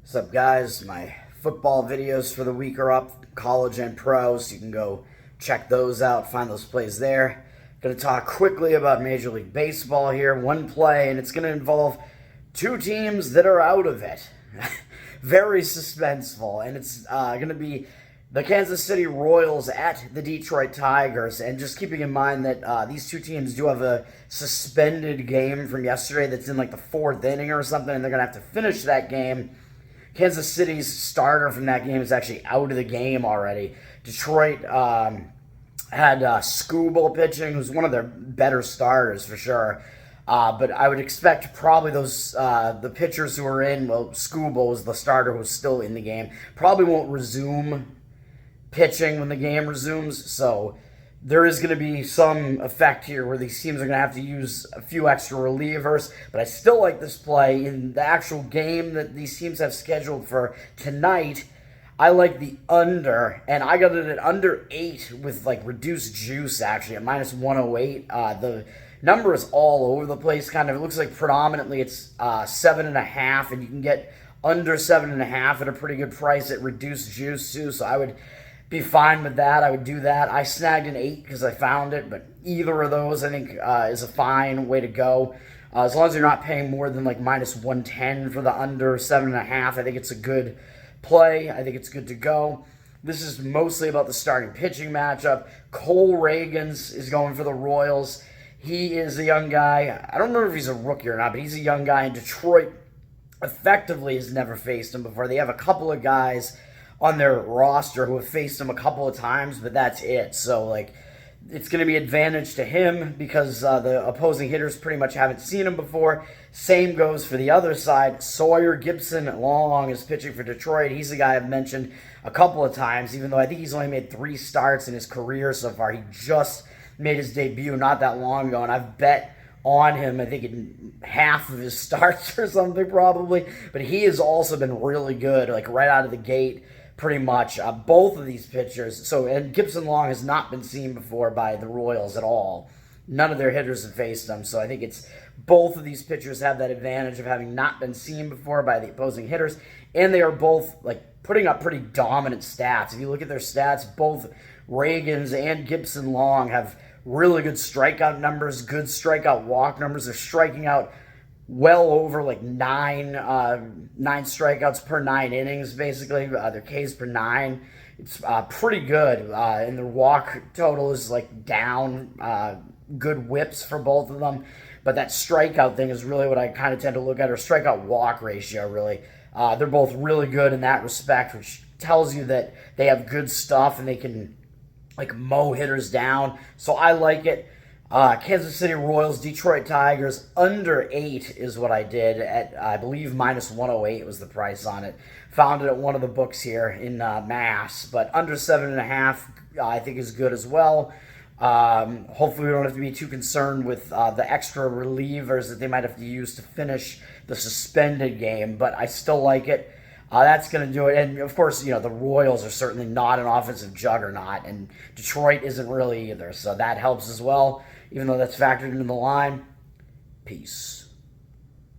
What's up, guys? My football videos for the week are up, college and pro, so you can go check those out, find those plays there. Going to talk quickly about Major League Baseball here. One play, and it's going to involve two teams that are out of it. Very suspenseful, and it's going to be the Kansas City Royals at the Detroit Tigers. And just keeping in mind that these two teams do have a suspended game from yesterday that's in like the fourth inning or something, and they're going to have to finish that game. Kansas City's starter from that game is actually out of the game already. Detroit had Skubal pitching, who's one of their better starters for sure. But I would expect probably those the pitchers who are in, well, Skubal was the starter who's still in the game, probably won't resume pitching when the game resumes. So there is going to be some effect here where these teams are going to have to use a few extra relievers. But I still like this play in the actual game that these teams have scheduled for tonight. I like the under, and I got it at under 8 with like reduced juice actually at minus 108. The number is all over the place. Kind of, it looks like predominantly it's 7.5, and you can get under 7.5 at a pretty good price at reduced juice too. So I would be fine with that. I would do that. I snagged an 8 because I found it, but either of those I think is a fine way to go. As long as you're not paying more than like minus 110 for the under 7.5, I think it's a good play. I think it's good to go. This is mostly about the starting pitching matchup. Cole Ragans is going for the Royals. He is a young guy. I don't remember if he's a rookie or not, but he's a young guy, and Detroit effectively has never faced him before. They have a couple of guys on their roster who have faced him a couple of times, but that's it. So, like, it's going to be advantage to him because the opposing hitters pretty much haven't seen him before. Same goes for the other side. Gipson-Long is pitching for Detroit. He's the guy I've mentioned a couple of times, even though I think he's only made 3 starts in his career so far. He just made his debut not that long ago, and I've bet on him, I think, in half of his starts or something probably. But he has also been really good, like right out of the gate, pretty much. Both of these pitchers, and Gipson-Long has not been seen before by the Royals at all. None of their hitters have faced them, so I think it's both of these pitchers have that advantage of having not been seen before by the opposing hitters, and they are both like putting up pretty dominant stats. If you look at their stats, both Ragans and Gipson-Long have really good strikeout numbers, good strikeout walk numbers. They're striking out well over like nine strikeouts per 9 innings, basically. Their Ks per 9. It's pretty good. And their walk total is like down. Good whips for both of them. But that strikeout thing is really what I kind of tend to look at, or strikeout walk ratio, really. They're both really good in that respect, which tells you that they have good stuff and they can like mow hitters down. So I like it. Kansas City Royals, Detroit Tigers, under 8 is what I did at, I believe, minus 108 was the price on it. Found it at one of the books here in Mass, but under 7.5 I think is good as well. Hopefully we don't have to be too concerned with the extra relievers that they might have to use to finish the suspended game, but I still like it. That's going to do it. And, of course, you know, the Royals are certainly not an offensive juggernaut, and Detroit isn't really either, so that helps as well, even though that's factored into the line. Peace.